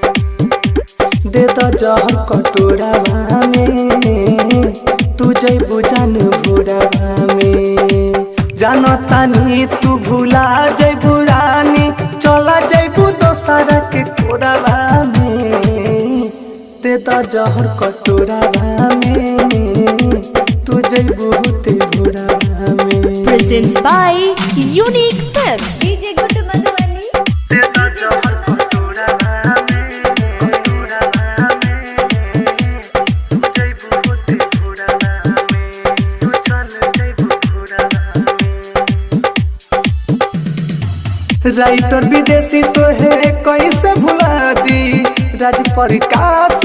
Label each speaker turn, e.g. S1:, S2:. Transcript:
S1: दे द जहर कटोरावा में तू जइबू जान भोरावा में जानतानी तू भूला जइबू रानी चला जइबू दोसरा के कोरावा में दे द जहर कटोरावा में तू जइबू ते भोरावा में।
S2: Presents by Unique Films.
S3: DJ Good Madhuvani.
S1: दे द जहर कटोरावा में तू जइबू ते भोरावा में तू चल जइबू भोरावा में। राइटर विदेशी तो है कैसे भुला दी राज प्रकाश